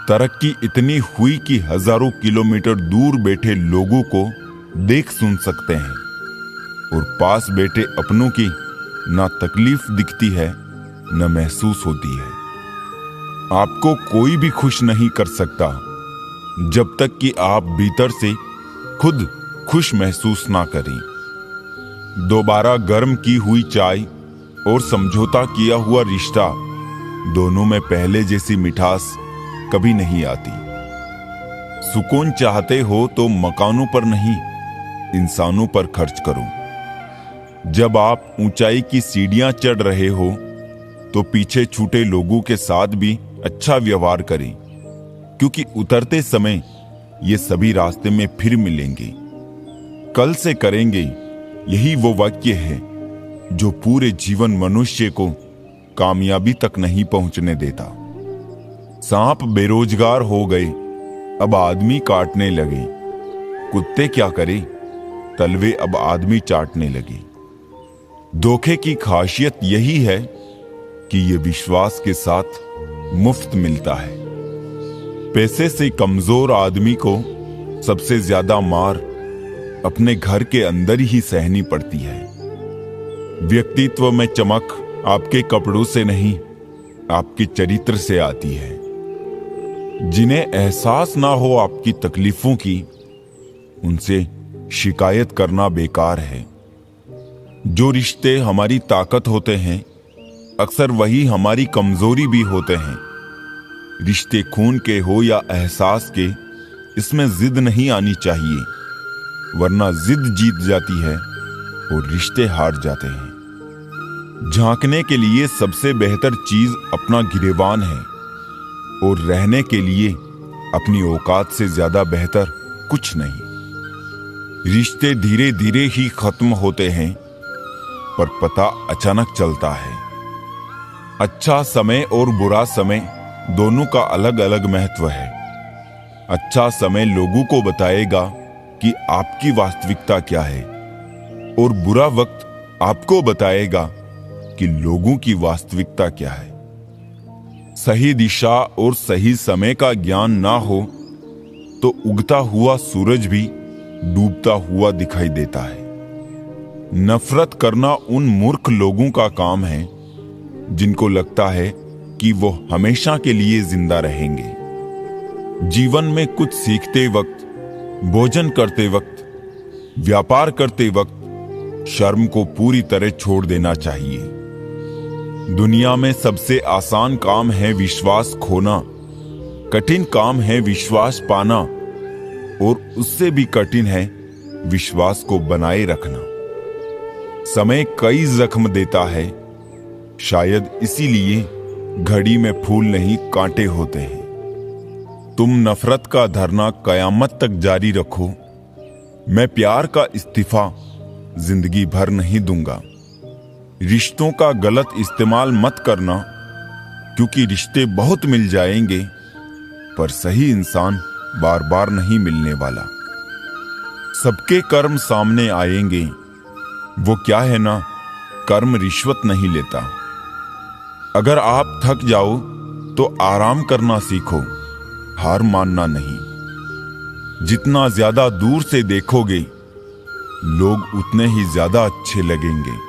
तरक्की इतनी हुई कि हजारों किलोमीटर दूर बैठे लोगों को देख सुन सकते हैं और पास बैठे अपनों की ना तकलीफ दिखती है न महसूस होती है। आपको कोई भी खुश नहीं कर सकता जब तक कि आप भीतर से खुद खुश महसूस ना करें। दोबारा गर्म की हुई चाय और समझौता किया हुआ रिश्ता, दोनों में पहले जैसी मिठास कभी नहीं आती। सुकून चाहते हो तो मकानों पर नहीं, इंसानों पर खर्च करो। जब आप ऊंचाई की सीढ़ियां चढ़ रहे हो तो पीछे छूटे लोगों के साथ भी अच्छा व्यवहार करें, क्योंकि उतरते समय ये सभी रास्ते में फिर मिलेंगे। कल से करेंगे, यही वो वाक्य है जो पूरे जीवन मनुष्य को कामयाबी तक नहीं पहुंचने देता। सांप बेरोजगार हो गए, अब आदमी काटने लगे। कुत्ते क्या करे, तलवे अब आदमी चाटने लगे। धोखे की खासियत यही है कि ये विश्वास के साथ मुफ्त मिलता है। पैसे से कमजोर आदमी को सबसे ज्यादा मार अपने घर के अंदर ही सहनी पड़ती है। व्यक्तित्व में चमक आपके कपड़ों से नहीं, आपके चरित्र से आती है। जिन्हें एहसास ना हो आपकी तकलीफों की, उनसे शिकायत करना बेकार है। जो रिश्ते हमारी ताकत होते हैं, अक्सर वही हमारी कमजोरी भी होते हैं। रिश्ते खून के हो या एहसास के, इसमें जिद नहीं आनी चाहिए, वरना जिद जीत जाती है और रिश्ते हार जाते हैं। झांकने के लिए सबसे बेहतर चीज अपना गिरेबान है और रहने के लिए अपनी औकात से ज्यादा बेहतर कुछ नहीं। रिश्ते धीरे धीरे ही खत्म होते हैं, पर पता अचानक चलता है। अच्छा समय और बुरा समय दोनों का अलग अलग महत्व है। अच्छा समय लोगों को बताएगा कि आपकी वास्तविकता क्या है, और बुरा वक्त आपको बताएगा कि लोगों की वास्तविकता क्या है। सही दिशा और सही समय का ज्ञान ना हो तो उगता हुआ सूरज भी डूबता हुआ दिखाई देता है। नफरत करना उन मूर्ख लोगों का काम है जिनको लगता है कि वो हमेशा के लिए जिंदा रहेंगे। जीवन में कुछ सीखते वक्त, भोजन करते वक्त, व्यापार करते वक्त शर्म को पूरी तरह छोड़ देना चाहिए। दुनिया में सबसे आसान काम है विश्वास खोना, कठिन काम है विश्वास पाना, और उससे भी कठिन है विश्वास को बनाए रखना। समय कई जख्म देता है, शायद इसीलिए घड़ी में फूल नहीं कांटे होते हैं। तुम नफरत का धरना कयामत तक जारी रखो, मैं प्यार का इस्तीफा जिंदगी भर नहीं दूंगा। रिश्तों का गलत इस्तेमाल मत करना, क्योंकि रिश्ते बहुत मिल जाएंगे, पर सही इंसान बार बार नहीं मिलने वाला। सबके कर्म सामने आएंगे, वो क्या है ना, कर्म रिश्वत नहीं लेता। अगर आप थक जाओ तो आराम करना सीखो, हार मानना नहीं। जितना ज्यादा दूर से देखोगे, लोग उतने ही ज्यादा अच्छे लगेंगे।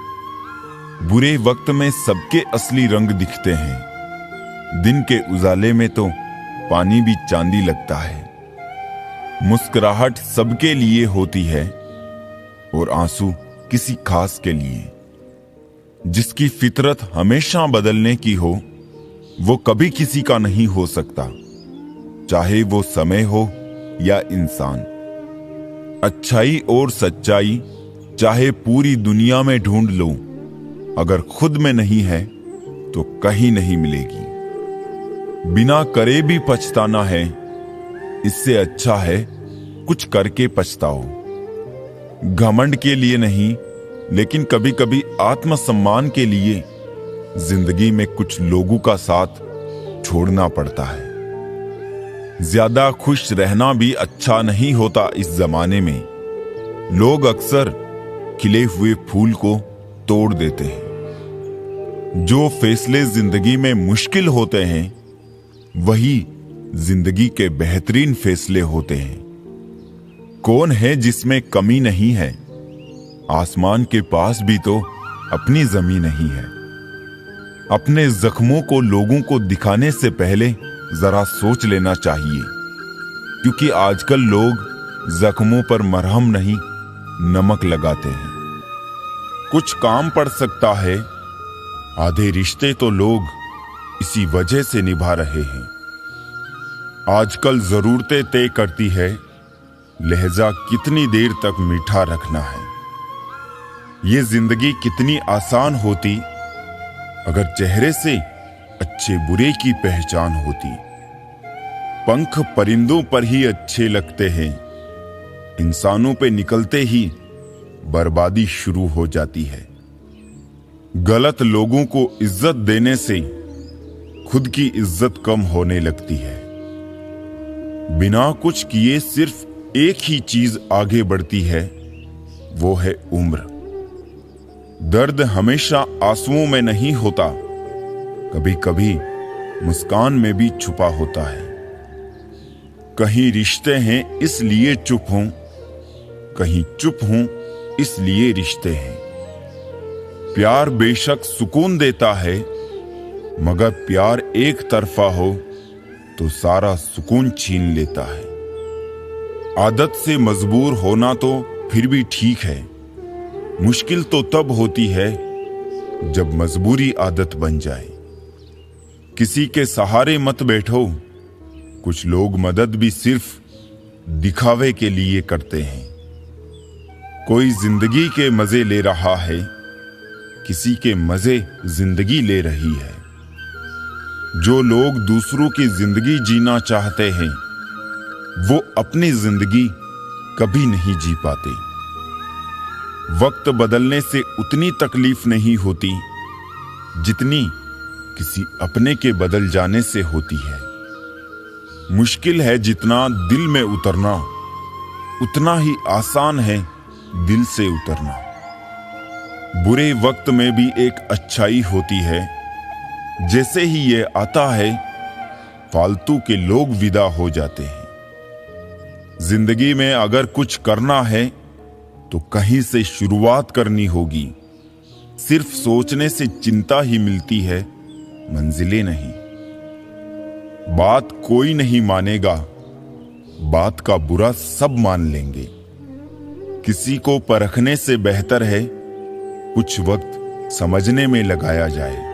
बुरे वक्त में सबके असली रंग दिखते हैं। दिन के उजाले में तो पानी भी चांदी लगता है। मुस्कुराहट सबके लिए होती है और आंसू किसी खास के लिए। जिसकी फितरत हमेशा बदलने की हो, वो कभी किसी का नहीं हो सकता, चाहे वो समय हो या इंसान। अच्छाई और सच्चाई चाहे पूरी दुनिया में ढूंढ लो, अगर खुद में नहीं है तो कहीं नहीं मिलेगी। बिना करे भी पछताना है, इससे अच्छा है कुछ करके पछताओ। घमंड के लिए नहीं, लेकिन कभी कभी आत्मसम्मान के लिए जिंदगी में कुछ लोगों का साथ छोड़ना पड़ता है। ज्यादा खुश रहना भी अच्छा नहीं होता इस जमाने में। लोग अक्सर खिले हुए फूल को तोड़ देते हैं। जो फैसले जिंदगी में मुश्किल होते हैं, वही जिंदगी के बेहतरीन फैसले होते हैं। कौन है जिसमें कमी नहीं है? आसमान के पास भी तो अपनी जमीन नहीं है। अपने जख्मों को लोगों को दिखाने से पहले जरा सोच लेना चाहिए, क्योंकि आजकल लोग जख्मों पर मरहम नहीं नमक लगाते हैं। कुछ काम पड़ सकता है, आधे रिश्ते तो लोग इसी वजह से निभा रहे हैं। आजकल जरूरतें तय करती है लहजा कितनी देर तक मीठा रखना है। ये जिंदगी कितनी आसान होती अगर चेहरे से अच्छे बुरे की पहचान होती। पंख परिंदों पर ही अच्छे लगते हैं, इंसानों पे निकलते ही बर्बादी शुरू हो जाती है। गलत लोगों को इज्जत देने से खुद की इज्जत कम होने लगती है। बिना कुछ किए सिर्फ एक ही चीज आगे बढ़ती है, वो है उम्र। दर्द हमेशा आंसुओं में नहीं होता, कभी कभी मुस्कान में भी छुपा होता है। कहीं रिश्ते हैं इसलिए चुप हों, कहीं चुप हों इसलिए रिश्ते हैं। प्यार बेशक सुकून देता है, मगर प्यार एक तरफा हो तो सारा सुकून छीन लेता है। आदत से मजबूर होना तो फिर भी ठीक है, मुश्किल तो तब होती है जब मजबूरी आदत बन जाए। किसी के सहारे मत बैठो, कुछ लोग मदद भी सिर्फ दिखावे के लिए करते हैं। कोई जिंदगी के मजे ले रहा है, किसी के मजे जिंदगी ले रही है। जो लोग दूसरों की जिंदगी जीना चाहते हैं, वो अपनी जिंदगी कभी नहीं जी पाते। वक्त बदलने से उतनी तकलीफ नहीं होती जितनी किसी अपने के बदल जाने से होती है। मुश्किल है जितना दिल में उतरना, उतना ही आसान है दिल से उतरना। बुरे वक्त में भी एक अच्छाई होती है, जैसे ही ये आता है फालतू के लोग विदा हो जाते हैं। जिंदगी में अगर कुछ करना है तो कहीं से शुरुआत करनी होगी। सिर्फ सोचने से चिंता ही मिलती है, मंजिलें नहीं। बात कोई नहीं मानेगा, बात का बुरा सब मान लेंगे। किसी को परखने से बेहतर है कुछ वक्त समझने में लगाया जाए।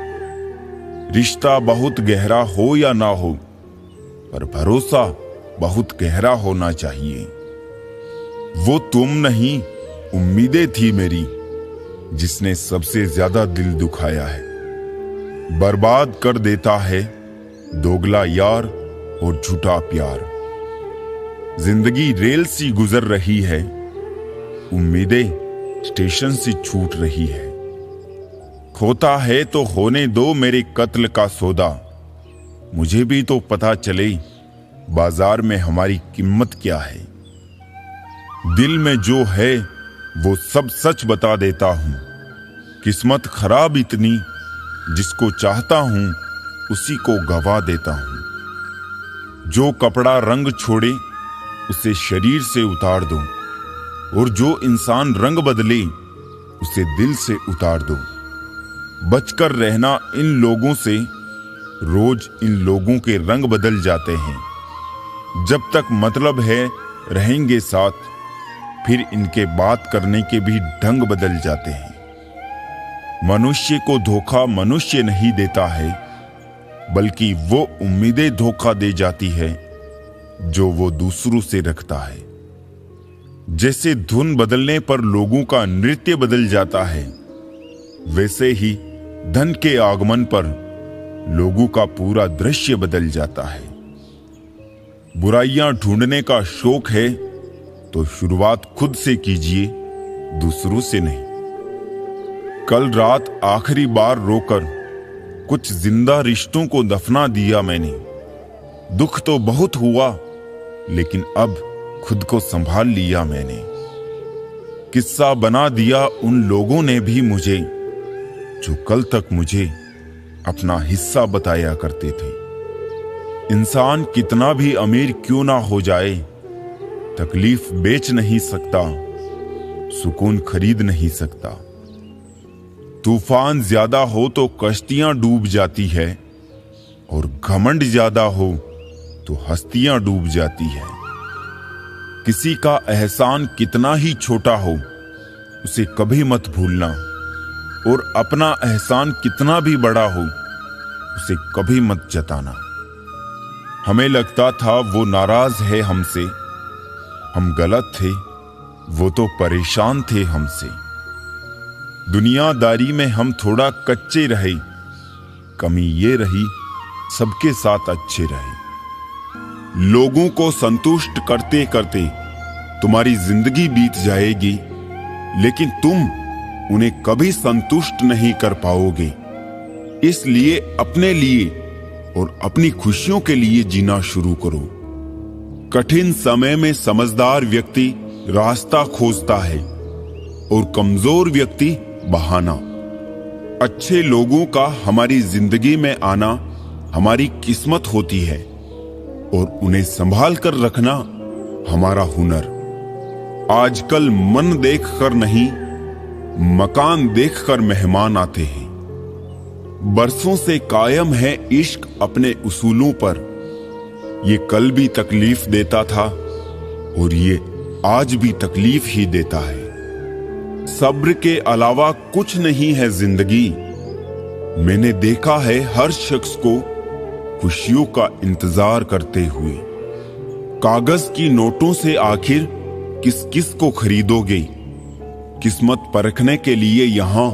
रिश्ता बहुत गहरा हो या ना हो, पर भरोसा बहुत गहरा होना चाहिए। वो तुम नहीं, उम्मीदें थी मेरी, जिसने सबसे ज्यादा दिल दुखाया है। बर्बाद कर देता है दोगला यार और झूठा प्यार। जिंदगी रेल सी गुजर रही है, उम्मीदें स्टेशन से छूट रही है। खोता है तो होने दो मेरे कत्ल का सौदा, मुझे भी तो पता चले बाजार में हमारी कीमत क्या है। दिल में जो है वो सब सच बता देता हूं। किस्मत खराब इतनी, जिसको चाहता हूं उसी को गवा देता हूं। जो कपड़ा रंग छोड़े उसे शरीर से उतार दो, और जो इंसान रंग बदले उसे दिल से उतार दो। बचकर रहना इन लोगों से, रोज इन लोगों के रंग बदल जाते हैं। जब तक मतलब है रहेंगे साथ, फिर इनके बात करने के भी ढंग बदल जाते हैं। मनुष्य को धोखा मनुष्य नहीं देता है, बल्कि वो उम्मीदें धोखा दे जाती है जो वो दूसरों से रखता है। जैसे धुन बदलने पर लोगों का नृत्य बदल जाता है, वैसे ही धन के आगमन पर लोगों का पूरा दृश्य बदल जाता है। बुराइयां ढूंढने का शौक है तो शुरुआत खुद से कीजिए, दूसरों से नहीं। कल रात आखिरी बार रोकर कुछ जिंदा रिश्तों को दफना दिया मैंने। दुख तो बहुत हुआ, लेकिन अब खुद को संभाल लिया मैंने। किस्सा बना दिया उन लोगों ने भी मुझे, जो कल तक मुझे अपना हिस्सा बताया करते थे। इंसान कितना भी अमीर क्यों ना हो जाए, तकलीफ बेच नहीं सकता, सुकून खरीद नहीं सकता। तूफान ज्यादा हो तो कश्तियां डूब जाती है, और घमंड ज्यादा हो तो हस्तियां डूब जाती है। किसी का एहसान कितना ही छोटा हो, उसे कभी मत भूलना, और अपना एहसान कितना भी बड़ा हो, उसे कभी मत जताना। हमें लगता था वो नाराज है हमसे, हम गलत थे, वो तो परेशान थे हमसे। दुनियादारी में हम थोड़ा कच्चे रहे, कमी ये रही सबके साथ अच्छे रहे। लोगों को संतुष्ट करते करते तुम्हारी जिंदगी बीत जाएगी, लेकिन तुम उन्हें कभी संतुष्ट नहीं कर पाओगे। इसलिए अपने लिए और अपनी खुशियों के लिए जीना शुरू करो। कठिन समय में समझदार व्यक्ति रास्ता खोजता है और कमजोर व्यक्ति बहाना। अच्छे लोगों का हमारी जिंदगी में आना हमारी किस्मत होती है, और उन्हें संभाल कर रखना हमारा हुनर। आजकल मन देखकर नहीं, मकान देखकर मेहमान आते हैं। बरसों से कायम है इश्क अपने उसूलों पर। ये कल भी तकलीफ देता था और ये आज भी तकलीफ ही देता है। सब्र के अलावा कुछ नहीं है जिंदगी। मैंने देखा है हर शख्स को खुशियों का इंतजार करते हुए। कागज की नोटों से आखिर किस किस को खरीदोगे? किस्मत परखने के लिए यहां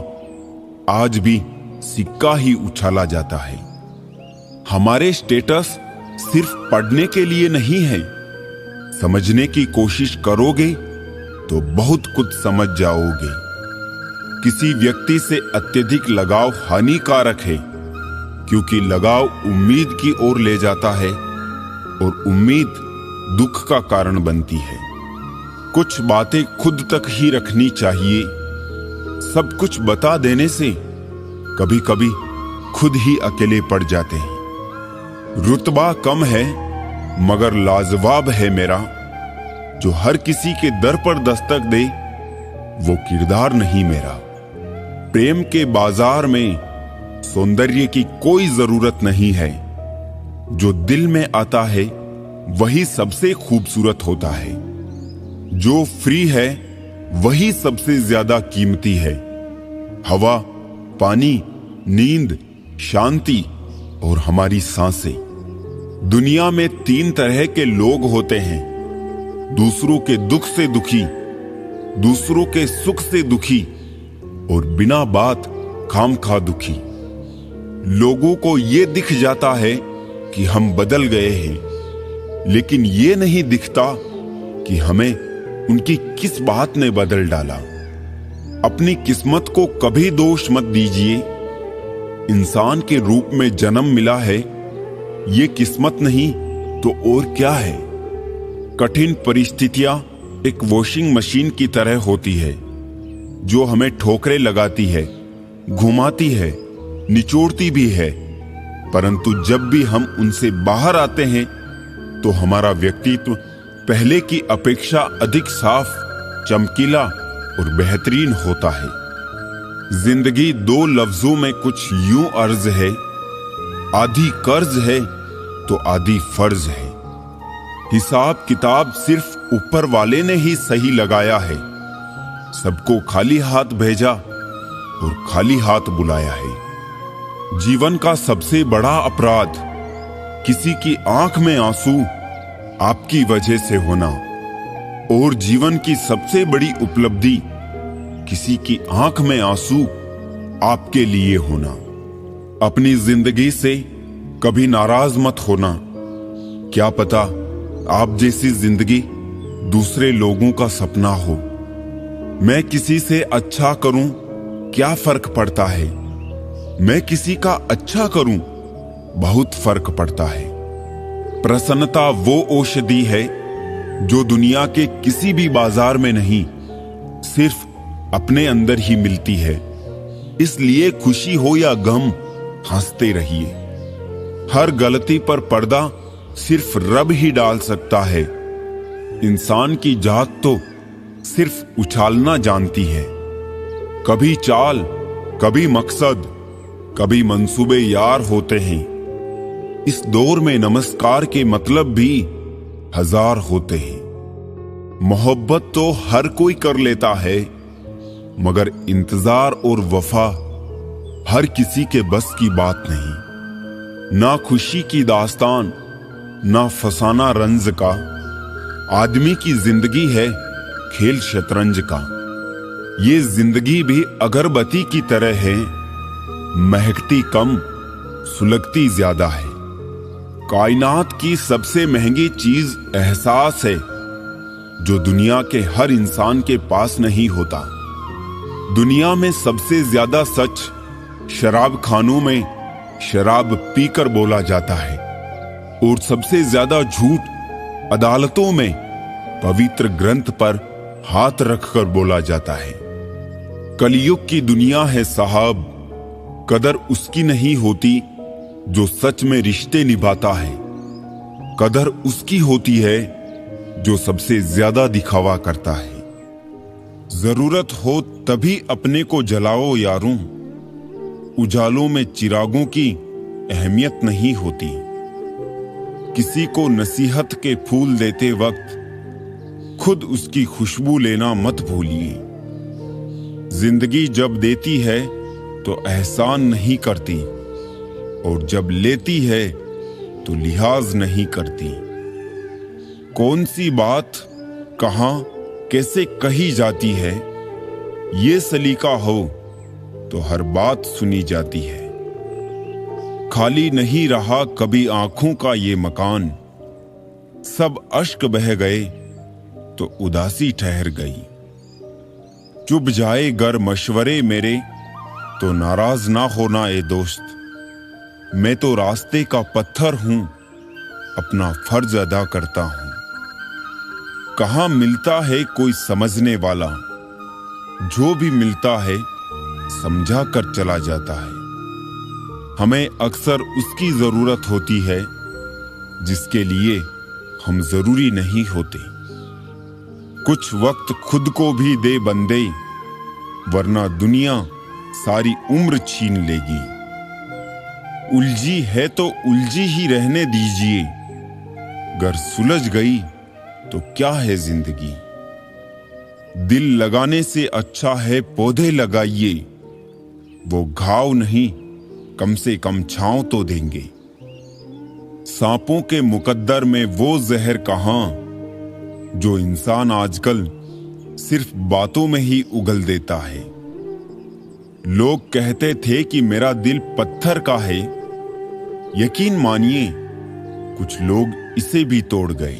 आज भी सिक्का ही उछाला जाता है। हमारे स्टेटस सिर्फ पढ़ने के लिए नहीं है। समझने की कोशिश करोगे तो बहुत कुछ समझ जाओगे। किसी व्यक्ति से अत्यधिक लगाव हानिकारक है, क्योंकि लगाव उम्मीद की ओर ले जाता है और उम्मीद दुख का कारण बनती है। कुछ बातें खुद तक ही रखनी चाहिए। सब कुछ बता देने से कभी कभी खुद ही अकेले पड़ जाते हैं। रुतबा कम है मगर लाजवाब है मेरा, जो हर किसी के दर पर दस्तक दे वो किरदार नहीं मेरा। प्रेम के बाजार में सौंदर्य की कोई जरूरत नहीं है। जो दिल में आता है वही सबसे खूबसूरत होता है। जो फ्री है वही सबसे ज्यादा कीमती है। हवा, पानी, नींद, शांति और हमारी सांसें। दुनिया में 3 तरह के लोग होते हैं। दूसरों के दुख से दुखी, दूसरों के सुख से दुखी और बिना बात खामखा दुखी। लोगों को ये दिख जाता है कि हम बदल गए हैं, लेकिन ये नहीं दिखता कि हमें उनकी किस बात ने बदल डाला। अपनी किस्मत को कभी दोष मत दीजिए। इंसान के रूप में जन्म मिला है, ये किस्मत नहीं तो और क्या है। कठिन परिस्थितियां एक वॉशिंग मशीन की तरह होती है, जो हमें ठोकरें लगाती है, घुमाती है, निचोड़ती भी है। परंतु जब भी हम उनसे बाहर आते हैं तो हमारा व्यक्तित्व पहले की अपेक्षा अधिक साफ, चमकीला और बेहतरीन होता है। जिंदगी 2 लफ्जों में कुछ यूं अर्ज है, आधी कर्ज है तो आधी फर्ज है। हिसाब किताब सिर्फ ऊपर वाले ने ही सही लगाया है। सबको खाली हाथ भेजा और खाली हाथ बुलाया है। जीवन का सबसे बड़ा अपराध किसी की आंख में आंसू आपकी वजह से होना, और जीवन की सबसे बड़ी उपलब्धि किसी की आंख में आंसू आपके लिए होना। अपनी जिंदगी से कभी नाराज मत होना। क्या पता आप जैसी जिंदगी दूसरे लोगों का सपना हो। मैं किसी से अच्छा करूं क्या फर्क पड़ता है, मैं किसी का अच्छा करूं बहुत फर्क पड़ता है। प्रसन्नता वो औषधि है जो दुनिया के किसी भी बाजार में नहीं, सिर्फ अपने अंदर ही मिलती है। इसलिए खुशी हो या गम, हंसते रहिए। हर गलती पर पर्दा सिर्फ रब ही डाल सकता है। इंसान की जात तो सिर्फ उछालना जानती है। कभी चाल, कभी मकसद, कभी मंसूबे यार होते हैं। इस दौर में नमस्कार के मतलब भी हजार होते हैं। मोहब्बत तो हर कोई कर लेता है, मगर इंतजार और वफा हर किसी के बस की बात नहीं। ना खुशी की दास्तान, ना फसाना रंज का। आदमी की जिंदगी है खेल शतरंज का। ये जिंदगी भी अगरबत्ती की तरह है, महकती कम, सुलगती ज्यादा है। कायनात की सबसे महंगी चीज एहसास है, जो दुनिया के हर इंसान के पास नहीं होता। दुनिया में सबसे ज्यादा सच शराब खानों में शराब पीकर बोला जाता है, और सबसे ज्यादा झूठ अदालतों में पवित्र ग्रंथ पर हाथ रखकर बोला जाता है। कलयुग की दुनिया है साहब, कदर उसकी नहीं होती जो सच में रिश्ते निभाता है। कदर उसकी होती है जो सबसे ज्यादा दिखावा करता है। जरूरत हो तभी अपने को जलाओ यारों, उजालों में चिरागों की अहमियत नहीं होती। किसी को नसीहत के फूल देते वक्त खुद उसकी खुशबू लेना मत भूलिए। जिंदगी जब देती है तो एहसान नहीं करती, और जब लेती है तो लिहाज नहीं करती। कौन सी बात कहां कैसे कही जाती है, ये सलीका हो तो हर बात सुनी जाती है। खाली नहीं रहा कभी आंखों का ये मकान, सब अश्क बह गए तो उदासी ठहर गई। चुप जाए गर मशवरे मेरे तो नाराज ना होना ए दोस्त। मैं तो रास्ते का पत्थर हूं, अपना फर्ज अदा करता हूं। कहां मिलता है कोई समझने वाला, जो भी मिलता है समझा कर चला जाता है। हमें अक्सर उसकी जरूरत होती है जिसके लिए हम जरूरी नहीं होते। कुछ वक्त खुद को भी दे बंदे, वरना दुनिया सारी उम्र छीन लेगी। उलझी है तो उलझी ही रहने दीजिए, गर सुलझ गई तो क्या है जिंदगी। दिल लगाने से अच्छा है पौधे लगाइए, वो घाव नहीं कम से कम छांव तो देंगे। सांपों के मुकद्दर में वो जहर कहां जो इंसान आजकल सिर्फ बातों में ही उगल देता है। लोग कहते थे कि मेरा दिल पत्थर का है, यकीन मानिए कुछ लोग इसे भी तोड़ गए।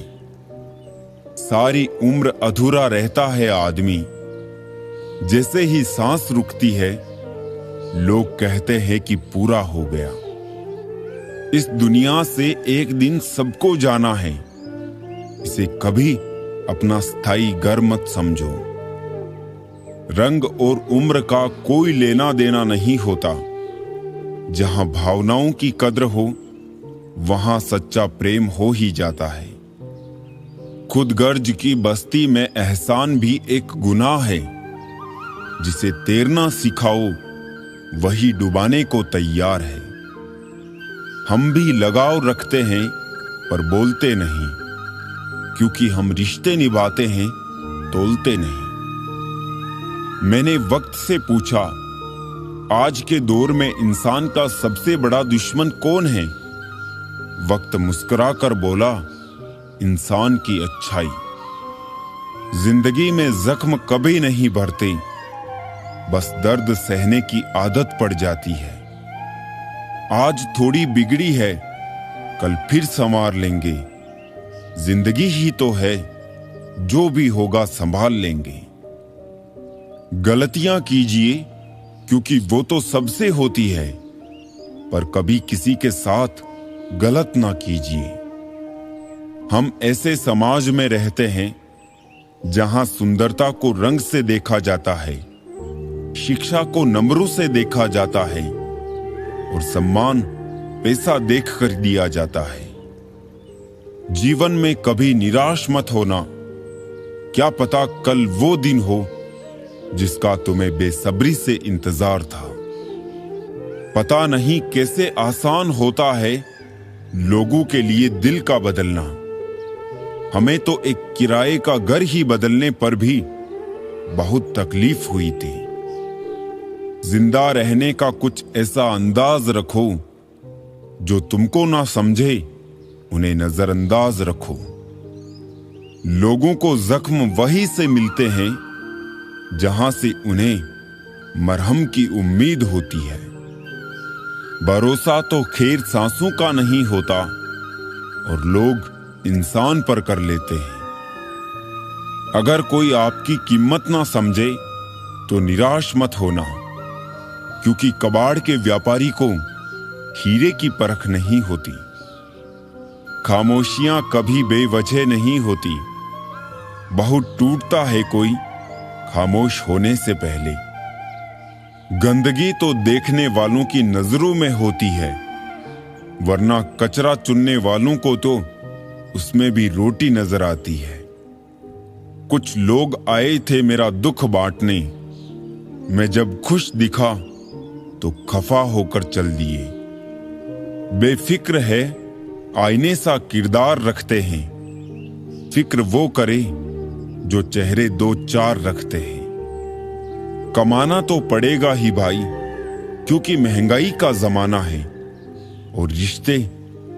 सारी उम्र अधूरा रहता है आदमी, जैसे ही सांस रुकती है लोग कहते हैं कि पूरा हो गया। इस दुनिया से एक दिन सबको जाना है, इसे कभी अपना स्थायी घर मत समझो। रंग और उम्र का कोई लेना देना नहीं होता। जहां भावनाओं की कद्र हो वहां सच्चा प्रेम हो ही जाता है। खुदगर्ज की बस्ती में एहसान भी एक गुनाह है। जिसे तैरना सिखाओ वही डुबाने को तैयार है। हम भी लगाव रखते हैं पर बोलते नहीं, क्योंकि हम रिश्ते निभाते हैं तोलते नहीं। मैंने वक्त से पूछा, आज के दौर में इंसान का सबसे बड़ा दुश्मन कौन है? वक्त मुस्कुराकर बोला, इंसान की अच्छाई। जिंदगी में जख्म कभी नहीं भरते, बस दर्द सहने की आदत पड़ जाती है। आज थोड़ी बिगड़ी है, कल फिर संवार लेंगे। जिंदगी ही तो है, जो भी होगा संभाल लेंगे। गलतियां कीजिए क्योंकि वो तो सबसे होती है, पर कभी किसी के साथ गलत ना कीजिए। हम ऐसे समाज में रहते हैं जहां सुंदरता को रंग से देखा जाता है, शिक्षा को नंबरों से देखा जाता है और सम्मान पैसा देखकर दिया जाता है। जीवन में कभी निराश मत होना। क्या पता कल वो दिन हो जिसका तुम्हें बेसब्री से इंतजार था। पता नहीं कैसे आसान होता है लोगों के लिए दिल का बदलना। हमें तो एक किराए का घर ही बदलने पर भी बहुत तकलीफ हुई थी। जिंदा रहने का कुछ ऐसा अंदाज रखो, जो तुमको ना समझे उन्हें नजरअंदाज रखो। लोगों को जख्म वहीं से मिलते हैं जहां से उन्हें मरहम की उम्मीद होती है। भरोसा तो खैर सांसों का नहीं होता और लोग इंसान पर कर लेते हैं। अगर कोई आपकी कीमत ना समझे तो निराश मत होना, क्योंकि कबाड़ के व्यापारी को हीरे की परख नहीं होती। खामोशियां कभी बेवजह नहीं होती। बहुत टूटता है कोई खामोश होने से पहले। गंदगी तो देखने वालों की नजरों में होती है, वरना कचरा चुनने वालों को तो उसमें भी रोटी नजर आती है। कुछ लोग आए थे मेरा दुख बांटने, मैं जब खुश दिखा तो खफा होकर चल दिए। बेफिक्र है आईने सा किरदार रखते हैं, फिक्र वो करे जो चेहरे दो चार रखते हैं। कमाना तो पड़ेगा ही भाई, क्योंकि महंगाई का जमाना है और रिश्ते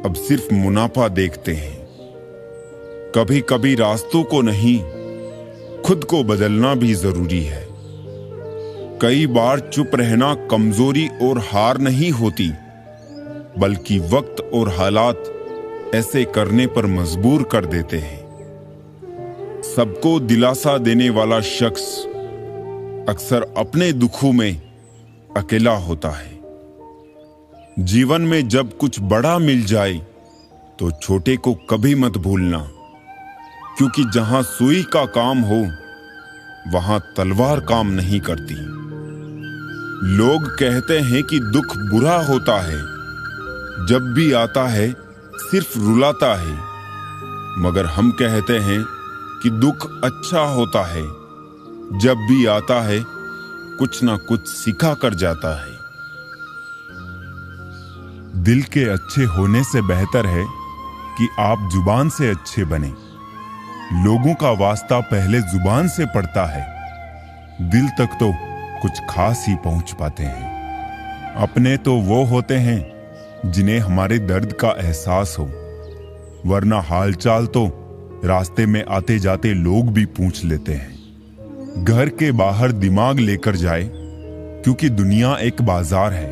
अब सिर्फ मुनाफा देखते हैं। कभी कभी रास्तों को नहीं, खुद को बदलना भी जरूरी है। कई बार चुप रहना कमजोरी और हार नहीं होती, बल्कि वक्त और हालात ऐसे करने पर मजबूर कर देते हैं। सबको दिलासा देने वाला शख्स अक्सर अपने दुखों में अकेला होता है। जीवन में जब कुछ बड़ा मिल जाए तो छोटे को कभी मत भूलना, क्योंकि जहां सुई का काम हो वहां तलवार काम नहीं करती। लोग कहते हैं कि दुख बुरा होता है, जब भी आता है सिर्फ रुलाता है, मगर हम कहते हैं कि दुख अच्छा होता है, जब भी आता है कुछ ना कुछ सिखा कर जाता है। दिल के अच्छे होने से बेहतर है कि आप जुबान से अच्छे बने। लोगों का वास्ता पहले जुबान से पड़ता है, दिल तक तो कुछ खास ही पहुंच पाते हैं। अपने तो वो होते हैं जिन्हें हमारे दर्द का एहसास हो, वरना हालचाल तो रास्ते में आते जाते लोग भी पूछ लेते हैं। घर के बाहर दिमाग लेकर जाए, क्योंकि दुनिया एक बाजार है,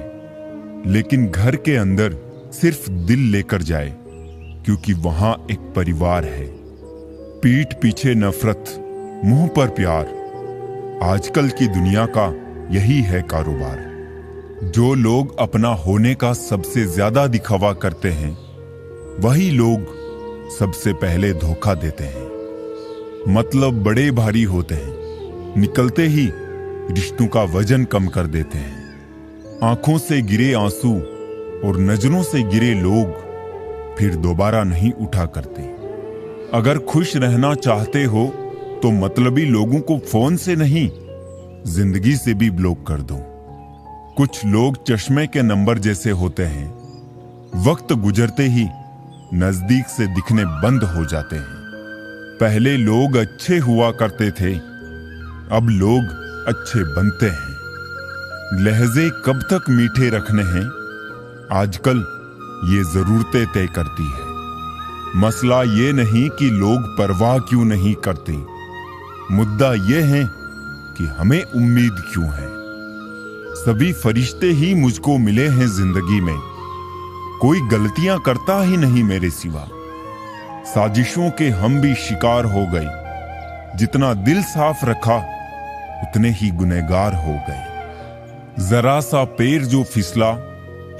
लेकिन घर के अंदर सिर्फ दिल लेकर जाए, क्योंकि वहां एक परिवार है। पीठ पीछे नफरत, मुंह पर प्यार, आजकल की दुनिया का यही है कारोबार। जो लोग अपना होने का सबसे ज्यादा दिखावा करते हैं, वही लोग सबसे पहले धोखा देते हैं। मतलब बड़े भारी होते हैं, निकलते ही रिश्तों का वजन कम कर देते हैं। आंखों से गिरे आंसू और नजरों से गिरे लोग फिर दोबारा नहीं उठा करते। अगर खुश रहना चाहते हो तो मतलबी लोगों को फोन से नहीं, जिंदगी से भी ब्लॉक कर दो। कुछ लोग चश्मे के नंबर जैसे होते हैं, वक्त गुजरते ही नजदीक से दिखने बंद हो जाते हैं। पहले लोग अच्छे हुआ करते थे, अब लोग अच्छे बनते हैं। लहजे कब तक मीठे रखने हैं, आजकल ये जरूरतें तय करती है। मसला ये नहीं कि लोग परवाह क्यों नहीं करते, मुद्दा ये है कि हमें उम्मीद क्यों है। सभी फरिश्ते ही मुझको मिले हैं जिंदगी में, कोई गलतियां करता ही नहीं मेरे सिवा। साजिशों के हम भी शिकार हो गए, जितना दिल साफ रखा उतने ही गुनहगार हो गए। जरा सा पैर जो फिसला,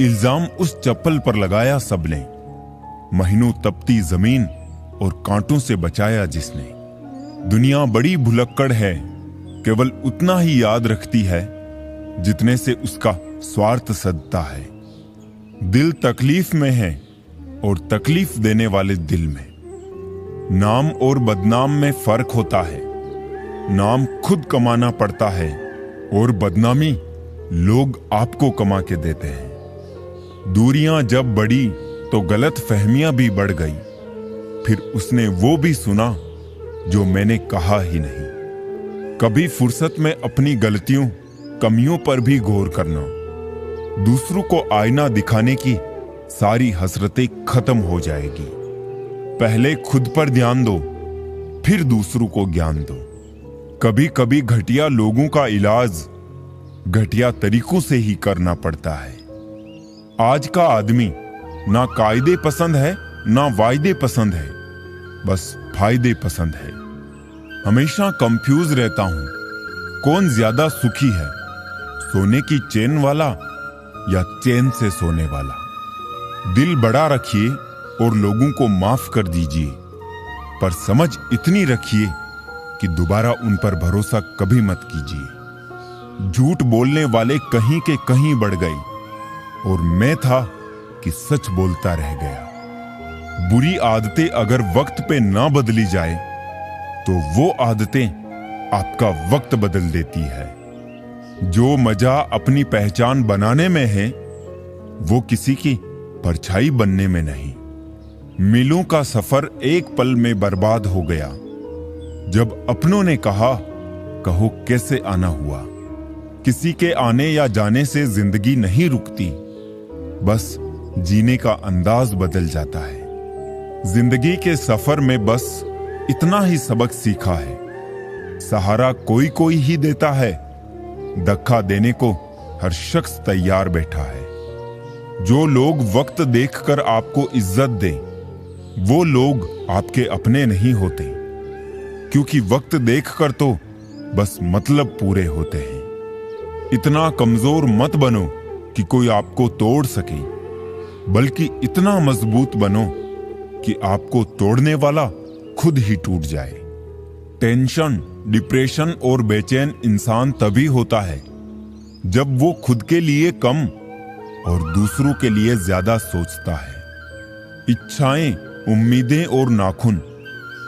इल्जाम उस चप्पल पर लगाया सबने। महीनों तपती जमीन और कांटों से बचाया जिसने। दुनिया बड़ी भुलक्कड़ है, केवल उतना ही याद रखती है जितने से उसका स्वार्थ सदता है। दिल तकलीफ में है और तकलीफ देने वाले दिल में। नाम और बदनाम में फर्क होता है। नाम खुद कमाना पड़ता है और बदनामी लोग आपको कमा के देते हैं। दूरियां जब बढ़ी तो गलत फहमियां भी बढ़ गई। फिर उसने वो भी सुना जो मैंने कहा ही नहीं। कभी फुर्सत में अपनी गलतियों, कमियों पर भी गौर करना। दूसरों को आईना दिखाने की सारी हसरतें खत्म हो जाएगी। पहले खुद पर ध्यान दो, फिर दूसरों को ज्ञान दो। कभी कभी घटिया लोगों का इलाज घटिया तरीकों से ही करना पड़ता है। आज का आदमी ना कायदे पसंद है ना वायदे पसंद है, बस फायदे पसंद है। हमेशा कंफ्यूज रहता हूं, कौन ज्यादा सुखी है, सोने की चेन वाला या चैन से सोने वाला। दिल बड़ा रखिए और लोगों को माफ कर दीजिए, पर समझ इतनी रखिए कि दोबारा उन पर भरोसा कभी मत कीजिए। झूठ बोलने वाले कहीं के कहीं बढ़ गए और मैं था कि सच बोलता रह गया। बुरी आदतें अगर वक्त पे ना बदली जाए तो वो आदतें आपका वक्त बदल देती है। जो मजा अपनी पहचान बनाने में है वो किसी की परछाई बनने में नहीं। मीलों का सफर एक पल में बर्बाद हो गया जब अपनों ने कहा कहो कैसे आना हुआ। किसी के आने या जाने से जिंदगी नहीं रुकती, बस जीने का अंदाज बदल जाता है। जिंदगी के सफर में बस इतना ही सबक सीखा है, सहारा कोई कोई ही देता है, धक्का देने को हर शख्स तैयार बैठा है। जो लोग वक्त देखकर आपको इज्जत दें, वो लोग आपके अपने नहीं होते, क्योंकि वक्त देखकर तो बस मतलब पूरे होते हैं। इतना कमजोर मत बनो कि कोई आपको तोड़ सके, बल्कि इतना मजबूत बनो कि आपको तोड़ने वाला खुद ही टूट जाए। टेंशन, डिप्रेशन और बेचैन इंसान तभी होता है जब वो खुद के लिए कम और दूसरों के लिए ज्यादा सोचता है। इच्छाएं, उम्मीदें और नाखुन,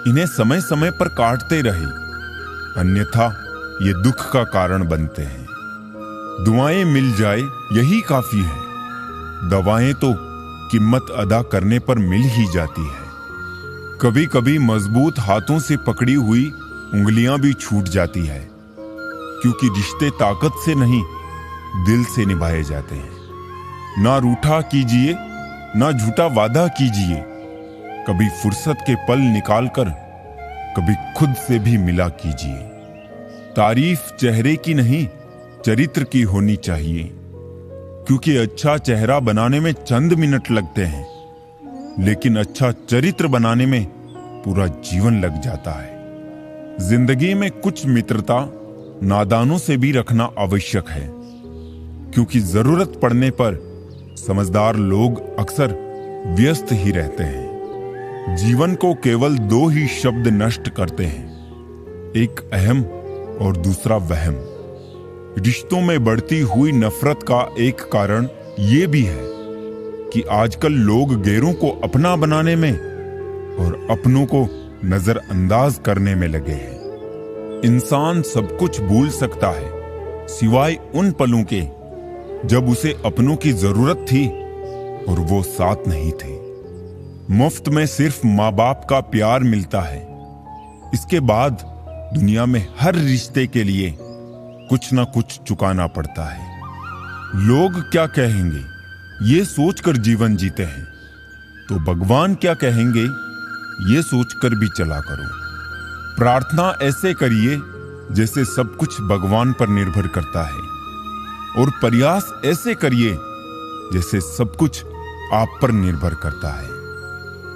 इन्हें समय समय पर काटते रहे, अन्यथा ये दुख का कारण बनते हैं। दुआएं मिल जाए यही काफी है, दवाएं तो कीमत अदा करने पर मिल ही जाती है। कभी कभी मजबूत हाथों से पकड़ी हुई उंगलियां भी छूट जाती है, क्योंकि रिश्ते ताकत से नहीं दिल से निभाए जाते हैं। ना रूठा कीजिए, ना झूठा वादा कीजिए। कभी फुर्सत के पल निकालकर कभी खुद से भी मिला कीजिए। तारीफ चेहरे की नहीं चरित्र की होनी चाहिए, क्योंकि अच्छा चेहरा बनाने में चंद मिनट लगते हैं, लेकिन अच्छा चरित्र बनाने में पूरा जीवन लग जाता है। जिंदगी में कुछ मित्रता नादानों से भी रखना आवश्यक है, क्योंकि जरूरत पड़ने पर समझदार लोग अक्सर व्यस्त ही रहते हैं। जीवन को केवल दो ही शब्द नष्ट करते हैं, एक अहम और दूसरा वहम। रिश्तों में बढ़ती हुई नफरत का एक कारण ये भी है कि आजकल लोग गैरों को अपना बनाने में और अपनों को नजरअंदाज करने में लगे हैं। इंसान सब कुछ भूल सकता है सिवाय उन पलों के जब उसे अपनों की जरूरत थी और वो साथ नहीं थे। मुफ्त में सिर्फ माँ बाप का प्यार मिलता है, इसके बाद दुनिया में हर रिश्ते के लिए कुछ ना कुछ चुकाना पड़ता है। लोग क्या कहेंगे ये सोचकर जीवन जीते हैं, तो भगवान क्या कहेंगे ये सोचकर भी चला करो। प्रार्थना ऐसे करिए जैसे सब कुछ भगवान पर निर्भर करता है, और प्रयास ऐसे करिए जैसे सब कुछ आप पर निर्भर करता है।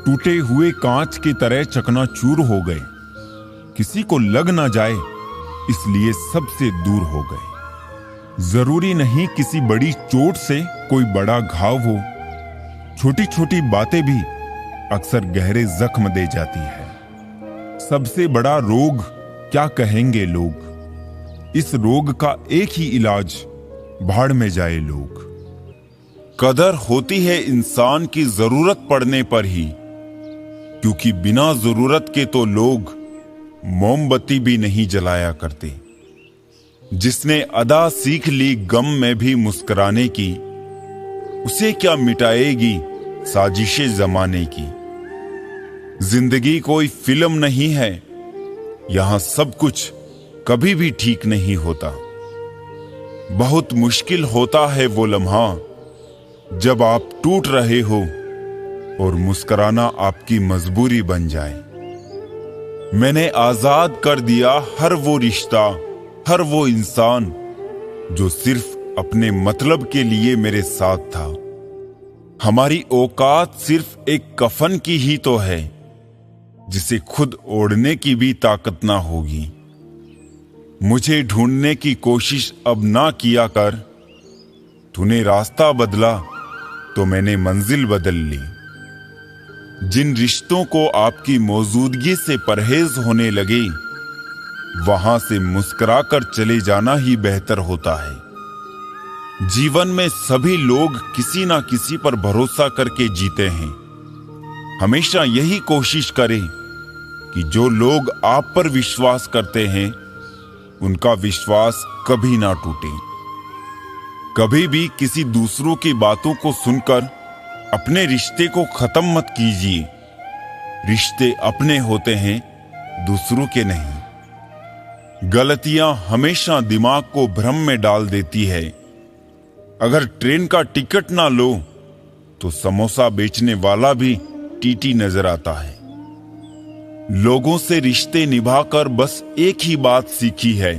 टूटे हुए कांच की तरह चकनाचूर हो गए, किसी को लग ना जाए इसलिए सबसे दूर हो गए। जरूरी नहीं किसी बड़ी चोट से कोई बड़ा घाव हो, छोटी छोटी बातें भी अक्सर गहरे जख्म दे जाती है। सबसे बड़ा रोग क्या कहेंगे लोग, इस रोग का एक ही इलाज भाड़ में जाए लोग। कदर होती है इंसान की जरूरत पड़ने पर ही, क्योंकि बिना जरूरत के तो लोग मोमबत्ती भी नहीं जलाया करते। जिसने अदा सीख ली गम में भी मुस्कुराने की, उसे क्या मिटाएगी साजिशें जमाने की। जिंदगी कोई फिल्म नहीं है, यहां सब कुछ कभी भी ठीक नहीं होता। बहुत मुश्किल होता है वो लम्हा जब आप टूट रहे हो और मुस्कुराना आपकी मजबूरी बन जाए। मैंने आजाद कर दिया हर वो रिश्ता, हर वो इंसान जो सिर्फ अपने मतलब के लिए मेरे साथ था। हमारी औकात सिर्फ एक कफन की ही तो है, जिसे खुद ओढ़ने की भी ताकत ना होगी। मुझे ढूंढने की कोशिश अब ना किया कर, तूने रास्ता बदला तो मैंने मंजिल बदल ली। जिन रिश्तों को आपकी मौजूदगी से परहेज होने लगे, वहां से मुस्कुराकर चले जाना ही बेहतर होता है। जीवन में सभी लोग किसी ना किसी पर भरोसा करके जीते हैं। हमेशा यही कोशिश करें कि जो लोग आप पर विश्वास करते हैं, उनका विश्वास कभी ना टूटे। कभी भी किसी दूसरों की बातों को सुनकर अपने रिश्ते को खत्म मत कीजिए। रिश्ते अपने होते हैं, दूसरों के नहीं। गलतियां हमेशा दिमाग को भ्रम में डाल देती है। अगर ट्रेन का टिकट ना लो तो समोसा बेचने वाला भी टीटी नजर आता है। लोगों से रिश्ते निभाकर बस एक ही बात सीखी है,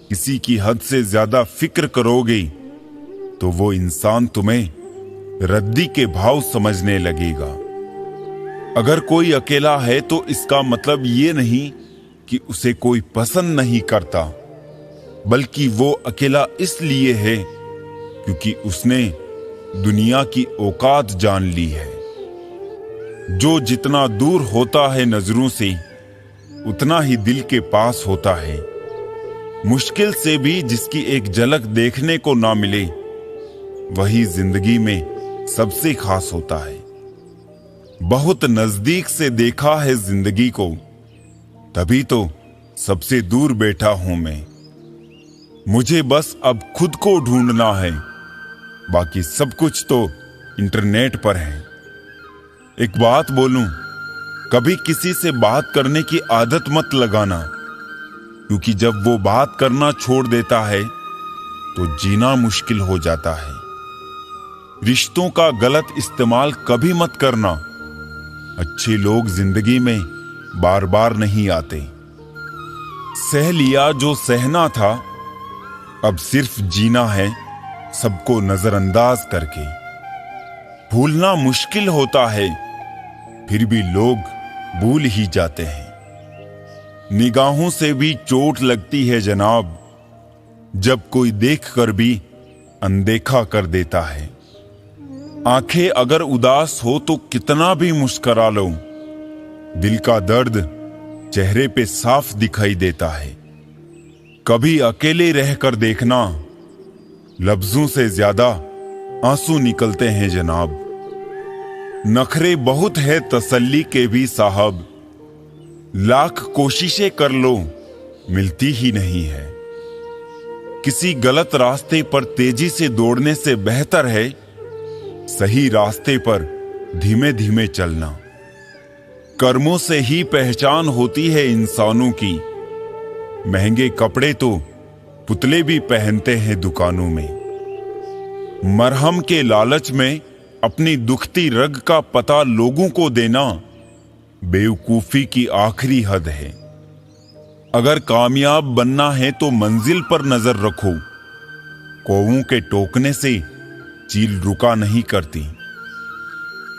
किसी की हद से ज्यादा फिक्र करोगे तो वो इंसान तुम्हें रद्दी के भाव समझने लगेगा। अगर कोई अकेला है तो इसका मतलब ये नहीं कि उसे कोई पसंद नहीं करता, बल्कि वो अकेला इसलिए है क्योंकि उसने दुनिया की औकात जान ली है। जो जितना दूर होता है नजरों से, उतना ही दिल के पास होता है। मुश्किल से भी जिसकी एक झलक देखने को ना मिले, वही जिंदगी में सबसे खास होता है। बहुत नजदीक से देखा है जिंदगी को, तभी तो सबसे दूर बैठा हूं मैं। मुझे बस अब खुद को ढूंढना है, बाकी सब कुछ तो इंटरनेट पर है। एक बात बोलूं, कभी किसी से बात करने की आदत मत लगाना, क्योंकि जब वो बात करना छोड़ देता है तो जीना मुश्किल हो जाता है। रिश्तों का गलत इस्तेमाल कभी मत करना। अच्छे लोग जिंदगी में बार बार नहीं आते। सह लिया जो सहना था, अब सिर्फ जीना है सबको नजरअंदाज करके। भूलना मुश्किल होता है, फिर भी लोग भूल ही जाते हैं। निगाहों से भी चोट लगती है जनाब, जब कोई देखकर भी अनदेखा कर देता है। आंखें अगर उदास हो तो कितना भी मुस्कुरा लो, दिल का दर्द चेहरे पे साफ दिखाई देता है। कभी अकेले रहकर देखना, लफ्जों से ज्यादा आंसू निकलते हैं जनाब। नखरे बहुत है तसल्ली के भी साहब, लाख कोशिशें कर लो मिलती ही नहीं है। किसी गलत रास्ते पर तेजी से दौड़ने से बेहतर है सही रास्ते पर धीमे धीमे चलना। कर्मों से ही पहचान होती है इंसानों की। महंगे कपड़े तो पुतले भी पहनते हैं दुकानों में। मरहम के लालच में अपनी दुखती रग का पता लोगों को देना बेवकूफी की आखिरी हद है। अगर कामयाब बनना है तो मंजिल पर नजर रखो। कौवों के टोकने से चील रुका नहीं करती।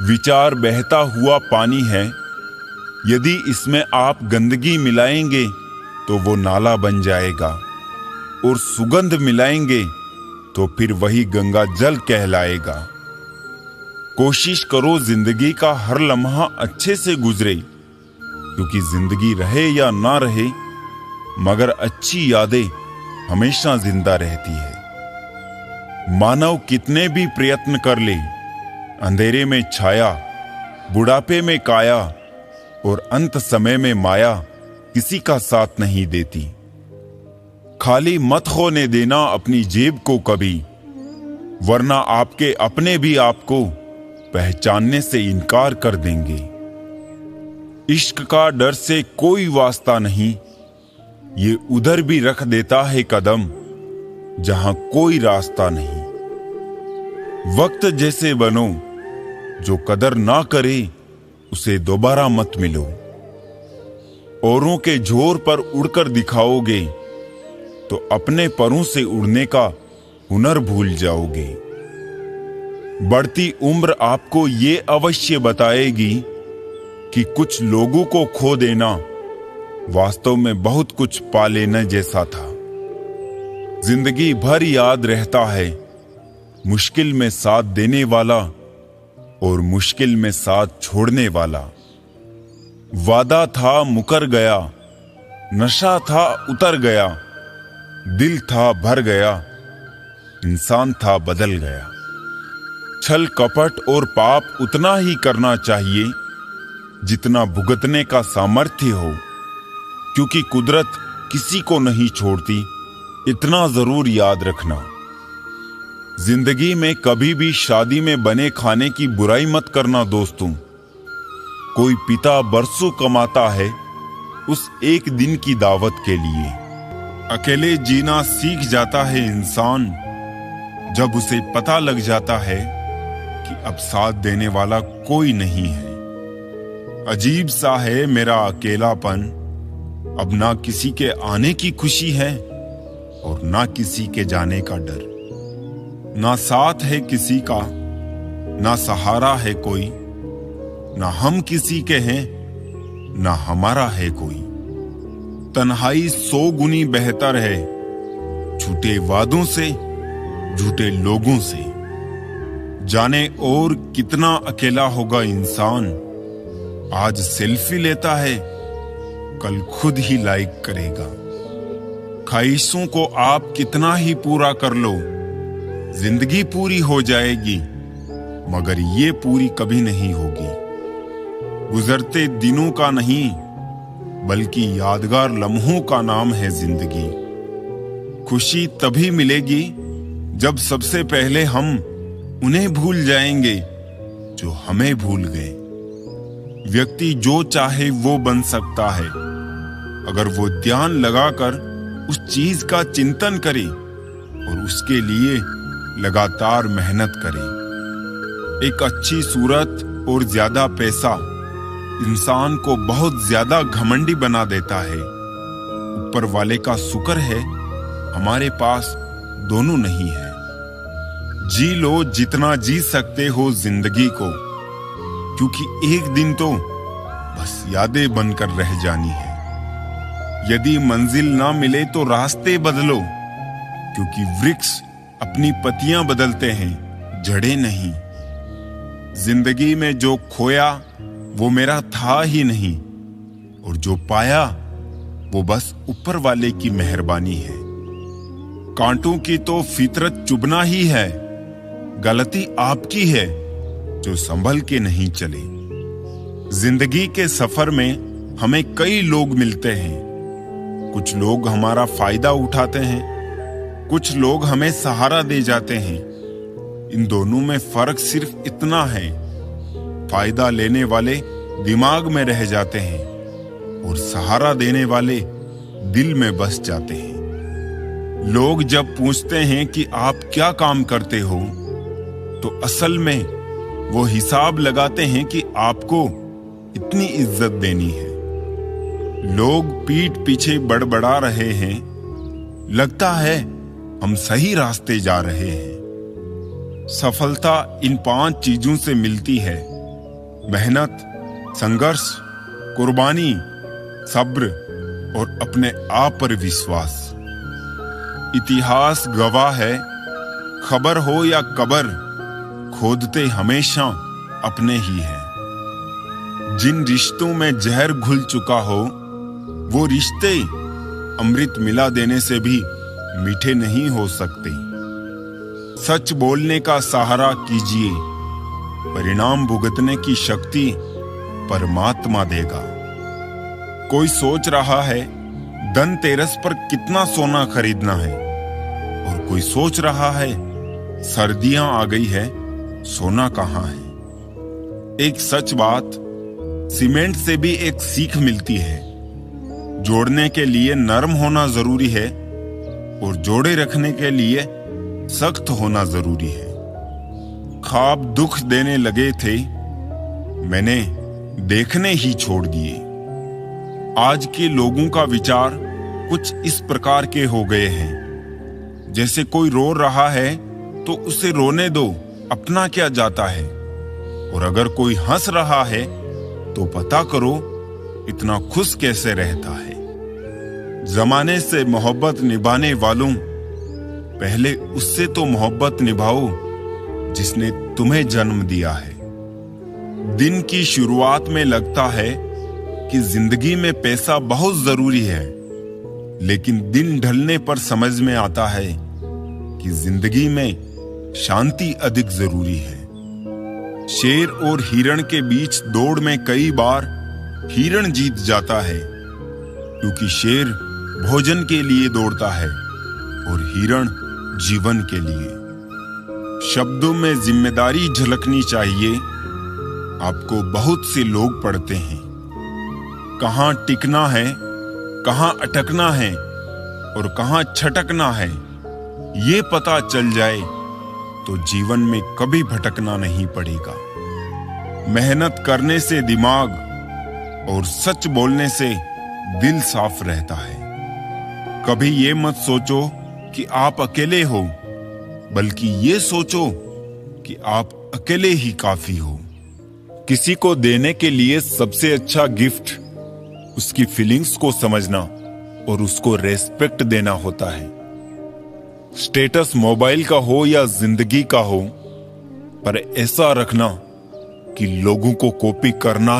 विचार बहता हुआ पानी है, यदि इसमें आप गंदगी मिलाएंगे तो वो नाला बन जाएगा, और सुगंध मिलाएंगे तो फिर वही गंगा जल कहलाएगा। कोशिश करो जिंदगी का हर लम्हा अच्छे से गुजरे, क्योंकि जिंदगी रहे या ना रहे, मगर अच्छी यादें हमेशा जिंदा रहती है। मानव कितने भी प्रयत्न कर ले, अंधेरे में छाया बुढ़ापे में काया और अंत समय में माया किसी का साथ नहीं देती। खाली मत खोने देना अपनी जेब को कभी, वरना आपके अपने भी आपको पहचानने से इनकार कर देंगे। इश्क का डर से कोई वास्ता नहीं, ये उधर भी रख देता है कदम जहां कोई रास्ता नहीं। वक्त जैसे बनो, जो कदर ना करे उसे दोबारा मत मिलो। औरों के जोर पर उड़कर दिखाओगे तो अपने परों से उड़ने का हुनर भूल जाओगे। बढ़ती उम्र आपको ये अवश्य बताएगी कि कुछ लोगों को खो देना वास्तव में बहुत कुछ पा लेने जैसा था। जिंदगी भर याद रहता है मुश्किल में साथ देने वाला और मुश्किल में साथ छोड़ने वाला। वादा था मुकर गया, नशा था उतर गया, दिल था भर गया, इंसान था बदल गया। छल कपट और पाप उतना ही करना चाहिए जितना भुगतने का सामर्थ्य हो, क्योंकि कुदरत किसी को नहीं छोड़ती, इतना जरूर याद रखना। जिंदगी में कभी भी शादी में बने खाने की बुराई मत करना दोस्तों। कोई पिता बरसों कमाता है उस एक दिन की दावत के लिए। अकेले जीना सीख जाता है इंसान जब उसे पता लग जाता है कि अब साथ देने वाला कोई नहीं है। अजीब सा है मेरा अकेलापन, अब ना किसी के आने की खुशी है और ना किसी के जाने का डर। ना साथ है किसी का, ना सहारा है कोई, ना हम किसी के हैं, ना हमारा है कोई। तन्हाई 100 गुनी बेहतर है झूठे वादों से, झूठे लोगों से। जाने और कितना अकेला होगा इंसान, आज सेल्फी लेता है कल खुद ही लाइक करेगा। ख्वाहिशों को आप कितना ही पूरा कर लो, जिंदगी पूरी हो जाएगी मगर ये पूरी कभी नहीं होगी। गुजरते दिनों का नहीं बल्कि यादगार लम्हों का नाम है जिंदगी। खुशी तभी मिलेगी जब सबसे पहले हम उन्हें भूल जाएंगे जो हमें भूल गए। व्यक्ति जो चाहे वो बन सकता है अगर वो ध्यान लगाकर उस चीज का चिंतन करे और उसके लिए लगातार मेहनत करे। एक अच्छी सूरत और ज्यादा पैसा इंसान को बहुत ज्यादा घमंडी बना देता है। ऊपर वाले का शुक्र है हमारे पास दोनों नहीं है। जी लो जितना जी सकते हो जिंदगी को, क्योंकि एक दिन तो बस यादें बनकर रह जानी है। यदि मंजिल ना मिले तो रास्ते बदलो, क्योंकि वृक्ष अपनी पत्तियां बदलते हैं, जड़ें नहीं। जिंदगी में जो खोया वो मेरा था ही नहीं, और जो पाया वो बस ऊपर वाले की मेहरबानी है। कांटों की तो फितरत चुभना ही है, गलती आपकी है जो संभल के नहीं चले। जिंदगी के सफर में हमें कई लोग मिलते हैं। कुछ लोग हमारा फायदा उठाते हैं, कुछ लोग हमें सहारा दे जाते हैं। इन दोनों में फर्क सिर्फ इतना है, फायदा लेने वाले दिमाग में रह जाते हैं और सहारा देने वाले दिल में बस जाते हैं। लोग जब पूछते हैं कि आप क्या काम करते हो, तो असल में वो हिसाब लगाते हैं कि आपको इतनी इज्जत देनी है। लोग पीठ पीछे बड़बड़ा रहे हैं, लगता है हम सही रास्ते जा रहे हैं। सफलता इन 5 चीजों से मिलती है: मेहनत, संघर्ष, कुर्बानी, सब्र और अपने आप पर विश्वास। इतिहास गवाह है, खबर हो या कबर, खोदते हमेशा अपने ही हैं। जिन रिश्तों में जहर घुल चुका हो, वो रिश्ते अमृत मिला देने से भी मीठे नहीं हो सकते। सच बोलने का सहारा कीजिए, परिणाम भुगतने की शक्ति परमात्मा देगा। कोई सोच रहा है धनतेरस पर कितना सोना खरीदना है, और कोई सोच रहा है सर्दियां आ गई है, सोना कहाँ है। एक सच बात, सीमेंट से भी एक सीख मिलती है। जोड़ने के लिए नरम होना जरूरी है और जोड़े रखने के लिए सख्त होना जरूरी है। ख्वाब दुख देने लगे थे, मैंने देखने ही छोड़ दिए। आज के लोगों का विचार कुछ इस प्रकार के हो गए हैं, जैसे कोई रो रहा है तो उसे रोने दो, अपना क्या जाता है। और अगर कोई हंस रहा है तो पता करो इतना खुश कैसे रहता है। जमाने से मोहब्बत निभाने वालों, पहले उससे तो मोहब्बत निभाओ जिसने तुम्हें जन्म दिया है। दिन की शुरुआत में लगता है कि जिंदगी में पैसा बहुत जरूरी है, लेकिन दिन ढलने पर समझ में आता है कि जिंदगी में शांति अधिक जरूरी है। शेर और हिरण के बीच दौड़ में कई बार हिरण जीत जाता है, क्योंकि शेर भोजन के लिए दौड़ता है और हिरण जीवन के लिए। शब्दों में जिम्मेदारी झलकनी चाहिए। आपको बहुत से लोग पढ़ते हैं, कहां टिकना है, कहां अटकना है और कहां छटकना है, ये पता चल जाए तो जीवन में कभी भटकना नहीं पड़ेगा। मेहनत करने से दिमाग और सच बोलने से दिल साफ रहता है। कभी ये मत सोचो कि आप अकेले हो, बल्कि ये सोचो कि आप अकेले ही काफी हो। किसी को देने के लिए सबसे अच्छा गिफ्ट उसकी फीलिंग्स को समझना और उसको रेस्पेक्ट देना होता है। स्टेटस मोबाइल का हो या जिंदगी का हो, पर ऐसा रखना कि लोगों को कॉपी करना